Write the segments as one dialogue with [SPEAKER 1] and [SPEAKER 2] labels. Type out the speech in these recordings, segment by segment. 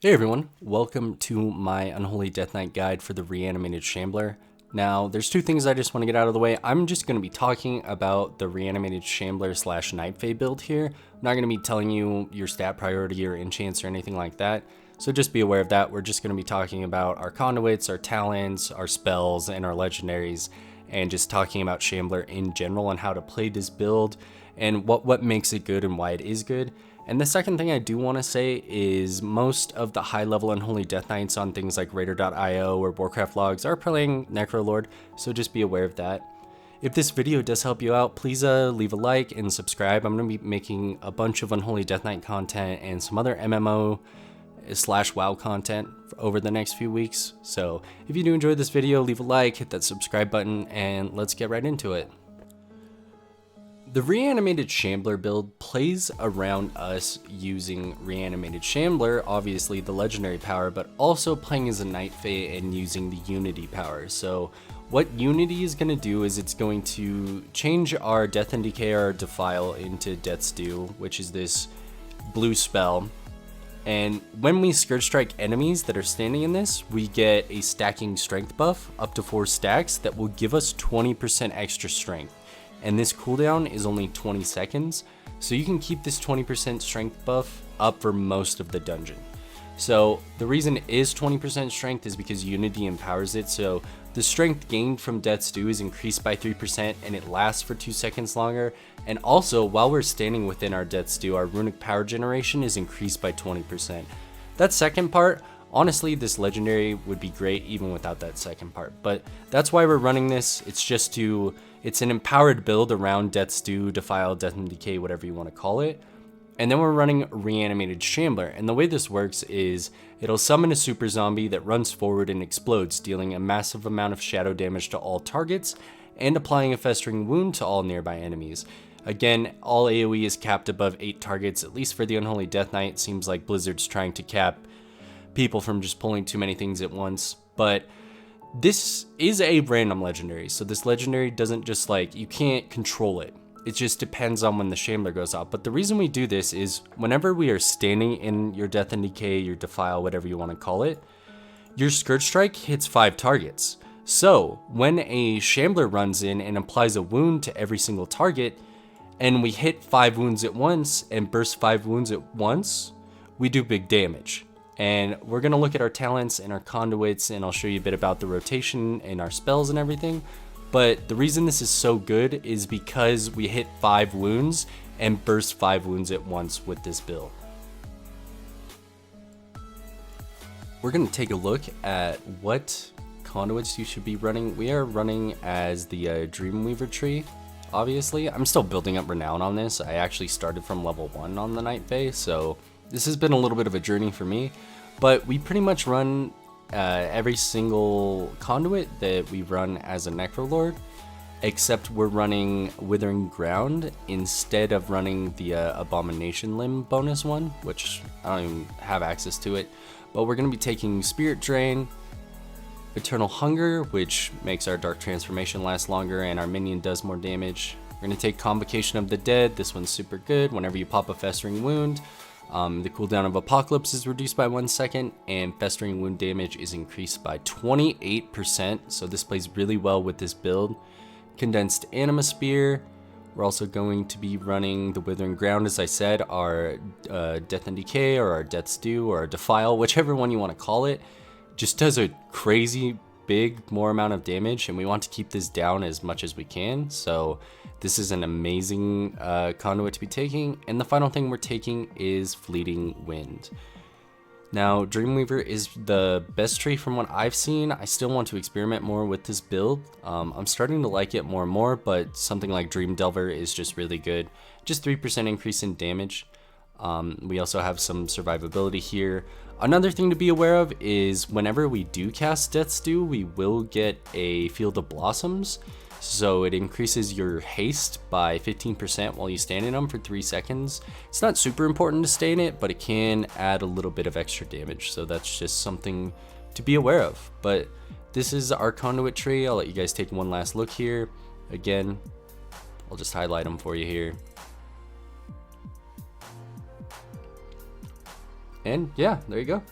[SPEAKER 1] Hey everyone, welcome to my Unholy Deathknight guide for the Reanimated Shambler. Now, there's two things I just want to get out of the way. I'm just going to be talking about the Reanimated Shambler / Night Fae build here. I'm not going to be telling you your stat priority or enchants or anything like that, so just be aware of that. We're just going to be talking about our conduits, our talents, our spells, and our legendaries, and just talking about Shambler in general and how to play this build and what makes it good and why it is good. And the second thing I do want to say is most of the high-level Unholy Deathknights on things like Raider.io or Warcraft logs are playing Necrolord, so just be aware of that. If this video does help you out, please leave a like and subscribe. I'm going to be making a bunch of Unholy Deathknight content and some other MMO / WoW content over the next few weeks. So if you do enjoy this video, leave a like, hit that subscribe button, and let's get right into it. The Reanimated Shambler build plays around us using Reanimated Shambler, obviously the legendary power, but also playing as a Night Fae and using the Unity power. So what Unity is going to do is it's going to change our Death and Decay or Defile into Death's Due, which is this blue spell. And when we Scourge Strike enemies that are standing in this, we get a stacking strength buff up to 4 stacks that will give us 20% extra strength. And this cooldown is only 20 seconds, so you can keep this 20% strength buff up for most of the dungeon. So the reason it is 20% strength is because Unity empowers it, so the strength gained from Death's Due is increased by 3% and it lasts for 2 seconds longer. And also, while we're standing within our Death's Due, our runic power generation is increased by 20%. That second part, honestly, this legendary would be great even without that second part, but that's why we're running this. It's an empowered build around Death's Due, Defile, Death and Decay, whatever you want to call it. And then we're running Reanimated Shambler, and the way this works is it'll summon a super zombie that runs forward and explodes, dealing a massive amount of shadow damage to all targets and applying a festering wound to all nearby enemies. Again, all AoE is capped above 8 targets, at least for the Unholy Deathknight. Seems like Blizzard's trying to cap people from just pulling too many things at once, but this is a random legendary, so this legendary doesn't just you can't control it. It just depends on when the Shambler goes off. But the reason we do this is whenever we are standing in your Death and Decay, your Defile, whatever you want to call it, your Scourge Strike hits 5 targets. So when a Shambler runs in and applies a wound to every single target, and we hit 5 wounds at once and burst 5 wounds at once, we do big damage. And we're going to look at our talents and our conduits, and I'll show you a bit about the rotation and our spells and everything. But the reason this is so good is because we hit 5 wounds and burst 5 wounds at once with this build. We're going to take a look at what conduits you should be running. We are running as the Dreamweaver tree, obviously. I'm still building up renown on this. I actually started from level 1 on the Night Fae, so this has been a little bit of a journey for me, but we pretty much run every single conduit that we run as a Necrolord, except we're running Withering Ground instead of running the Abomination Limb bonus one, which I don't even have access to it. But we're going to be taking Spirit Drain, Eternal Hunger, which makes our Dark Transformation last longer and our minion does more damage. We're going to take Convocation of the Dead. This one's super good. Whenever you pop a Festering Wound, the cooldown of Apocalypse is reduced by 1 second, and Festering Wound damage is increased by 28%, so this plays really well with this build. Condensed Anima Spear. We're also going to be running the Withering Ground, as I said, our Death and Decay, or our Death's Due, or our Defile, whichever one you want to call it. Just does a crazy big more amount of damage, and we want to keep this down as much as we can, so this is an amazing conduit to be taking. And the final thing we're taking is Fleeting Wind. Now, Dreamweaver is the best tree from what I've seen. I still want to experiment more with this build. I'm starting to like it more and more, but something like Dream Delver is just really good. Just 3% increase in damage. We also have some survivability here. Another thing to be aware of is whenever we do cast Death's Due, we will get a Field of Blossoms. So it increases your haste by 15% while you stand in them for 3 seconds. It's not super important to stay in it, but it can add a little bit of extra damage. So that's just something to be aware of. But this is our conduit tree. I'll let you guys take one last look here. Again, I'll just highlight them for you here. And yeah, there you go.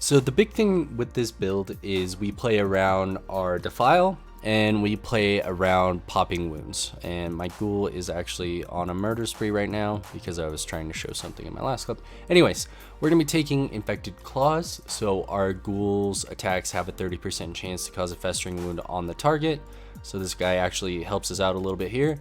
[SPEAKER 1] So the big thing with this build is we play around our Defile and we play around popping wounds. And my ghoul is actually on a murder spree right now because I was trying to show something in my last clip. Anyways, we're gonna be taking infected claws. So our ghoul's attacks have a 30% chance to cause a festering wound on the target. So this guy actually helps us out a little bit here.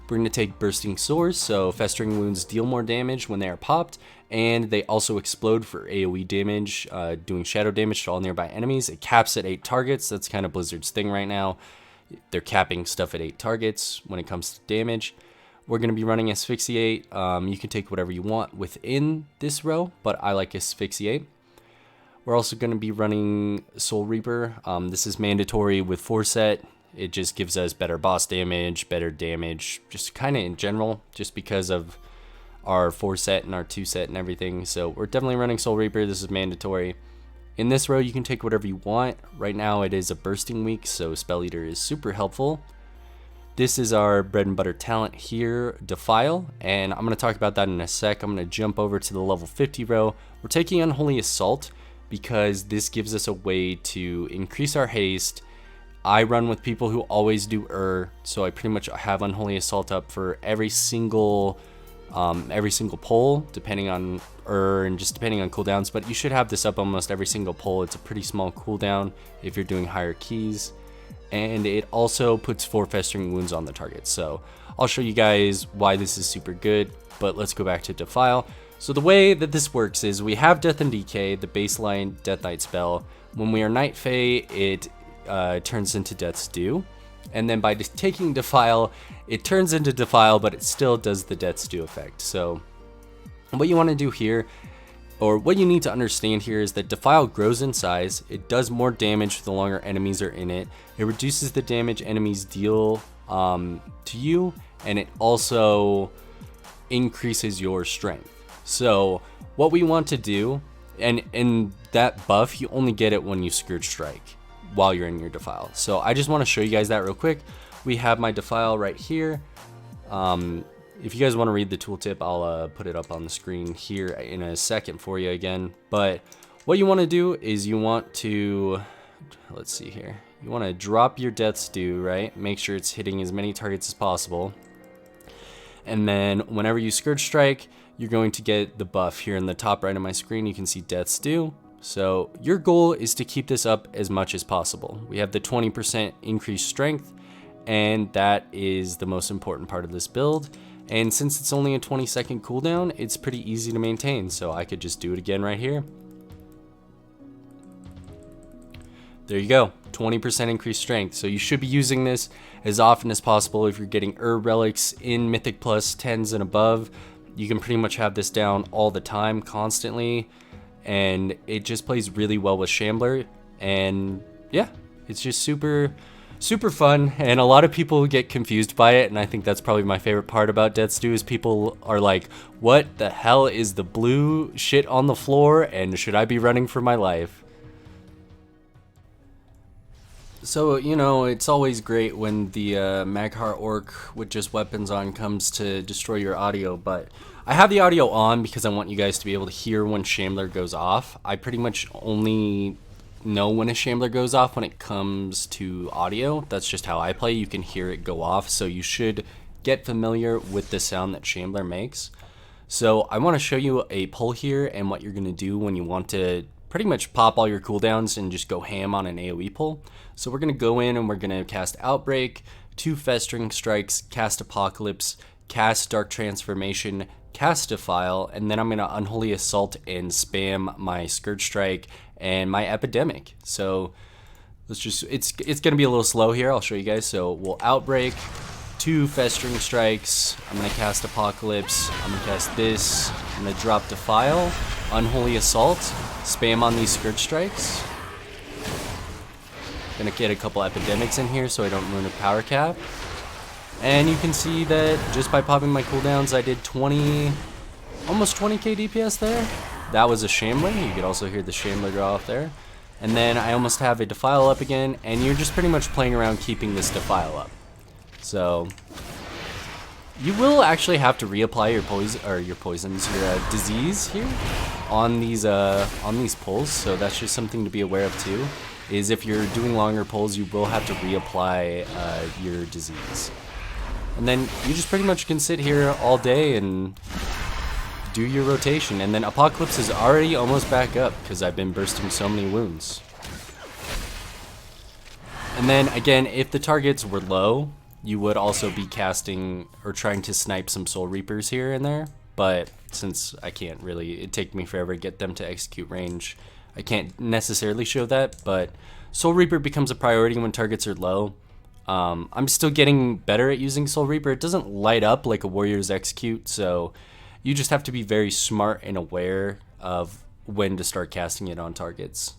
[SPEAKER 1] We're going to take bursting sores, so festering wounds deal more damage when they are popped, and they also explode for AoE damage, doing shadow damage to all nearby enemies. It caps at 8 targets. That's kind of Blizzard's thing right now. They're capping stuff at 8 targets when it comes to damage. We're going to be running Asphyxiate. You can take whatever you want within this row, but I like Asphyxiate. We're also going to be running Soul Reaper. This is mandatory with 4-set. It just gives us better boss damage, better damage, just kind of in general, just because of our 4-set and our 2-set and everything. So we're definitely running Soul Reaper. This is mandatory. In this row, you can take whatever you want. Right now, it is a bursting week, so Spell Eater is super helpful. This is our bread and butter talent here, Defile, and I'm going to talk about that in a sec. I'm going to jump over to the level 50 row. We're taking Unholy Assault because this gives us a way to increase our haste. I run with people who always do so I pretty much have Unholy Assault up for every single pull, depending on and just depending on cooldowns. But you should have this up almost every single pull. It's a pretty small cooldown if you're doing higher keys, and it also puts 4 festering wounds on the target. So I'll show you guys why this is super good. But let's go back to Defile. So the way that this works is we have Death and Decay, the baseline Deathknight spell. When we are Night Fae, it turns into Death's Due, and then by taking Defile, it turns into Defile, but it still does the Death's Due effect. So what you want to do here, or what you need to understand here, is that Defile grows in size. It does more damage the longer enemies are in it. It reduces the damage enemies deal to you, and it also increases your strength. So what we want to do, and in that buff, you only get it when you Scourge Strike while you're in your Defile. So I just want to show you guys that real quick. We have my Defile right here. If you guys want to read the tooltip, I'll put it up on the screen here in a second for you again. But what you want to do is you want to, let's see here, you want to drop your Death's Due, right? Make sure it's hitting as many targets as possible. And then whenever you Scourge Strike, you're going to get the buff here in the top right of my screen. You can see Death's Due. So your goal is to keep this up as much as possible. We have the 20% increased strength, and that is the most important part of this build. And since it's only a 20-second cooldown, it's pretty easy to maintain. So I could just do it again right here. There you go, 20% increased strength. So you should be using this as often as possible. If you're getting relics in Mythic Plus 10s and above, you can pretty much have this down all the time, constantly. And it just plays really well with Shambler, and yeah, it's just super fun. And a lot of people get confused by it, and I think that's probably my favorite part about Death's Due is people are like, what the hell is the blue shit on the floor, and should I be running for my life? So, you know, it's always great when the Maghar Orc with just weapons on comes to destroy your audio, but I have the audio on because I want you guys to be able to hear when Shambler goes off. I pretty much only know when a Shambler goes off when it comes to audio. That's just how I play. You can hear it go off, so you should get familiar with the sound that Shambler makes. So I want to show you a pull here and what you're going to do when you want to pretty much pop all your cooldowns and just go ham on an AoE pull. So we're going to go in and we're going to cast Outbreak, 2 Festering Strikes, cast Apocalypse, cast Dark Transformation, cast Defile, and then I'm going to Unholy Assault and spam my Scourge Strike and my Epidemic. So let's just, it's going to be a little slow here. I'll show you guys. So we'll Outbreak, 2 Festering Strikes, I'm going to cast Apocalypse, I'm going to cast this, I'm going to drop Defile, Unholy Assault, spam on these Scourge Strikes. Gonna get a couple Epidemics in here so I don't ruin a power cap. And you can see that just by popping my cooldowns, I did almost 20k DPS there. That was a Shambler. You could also hear the Shambler go off there. And then I almost have a Defile up again, and you're just pretty much playing around keeping this Defile up. So you will actually have to reapply your disease here. on these pulls, so that's just something to be aware of too. Is if you're doing longer pulls, you will have to reapply your disease. And then you just pretty much can sit here all day and do your rotation. And then Apocalypse is already almost back up because I've been bursting so many wounds. And then again, if the targets were low, you would also be casting or trying to snipe some Soul Reapers here and there. But since I can't really, it'd take me forever to get them to execute range, I can't necessarily show that. But Soul Reaper becomes a priority when targets are low. I'm still getting better at using Soul Reaper. It doesn't light up like a Warrior's Execute, so you just have to be very smart and aware of when to start casting it on targets.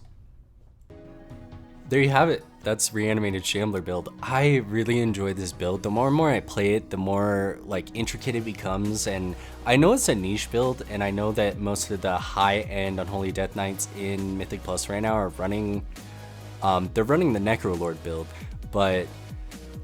[SPEAKER 1] There you have it. That's Reanimated Shambler build. I really enjoy this build. The more and more I play it, the more like intricate it becomes, and I know it's a niche build, and I know that most of the high-end Unholy Deathknights in Mythic Plus right now are running, they're running the Necrolord build, but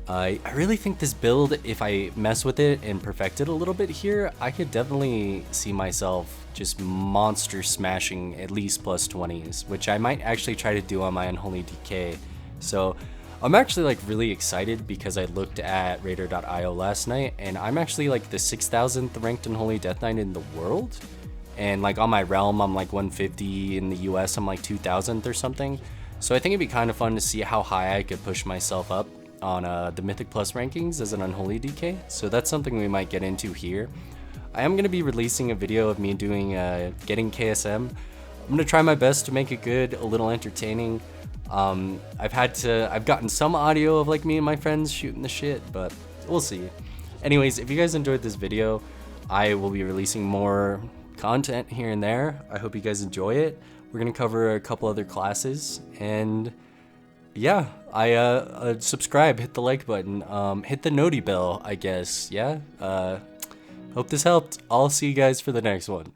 [SPEAKER 1] I really think this build, if I mess with it and perfect it a little bit here, I could definitely see myself just monster smashing at least plus 20s, which I might actually try to do on my Unholy DK. So I'm actually like really excited because I looked at Raider.io last night, and I'm actually like the 6,000th ranked Unholy Deathknight in the world. And like on my realm, I'm like 150, in the US, I'm like 2,000th or something. So I think it'd be kind of fun to see how high I could push myself up on the Mythic Plus rankings as an Unholy DK, so that's something we might get into here. I am going to be releasing a video of me doing getting KSM. I'm going to try my best to make it good, a little entertaining. I've gotten some audio of like me and my friends shooting the shit, but we'll see. Anyways, if you guys enjoyed this video, I will be releasing more content here and there. I hope you guys enjoy it. We're going to cover a couple other classes, and yeah, subscribe, hit the like button, hit the noti bell, I guess. Yeah, hope this helped. I'll see you guys for the next one.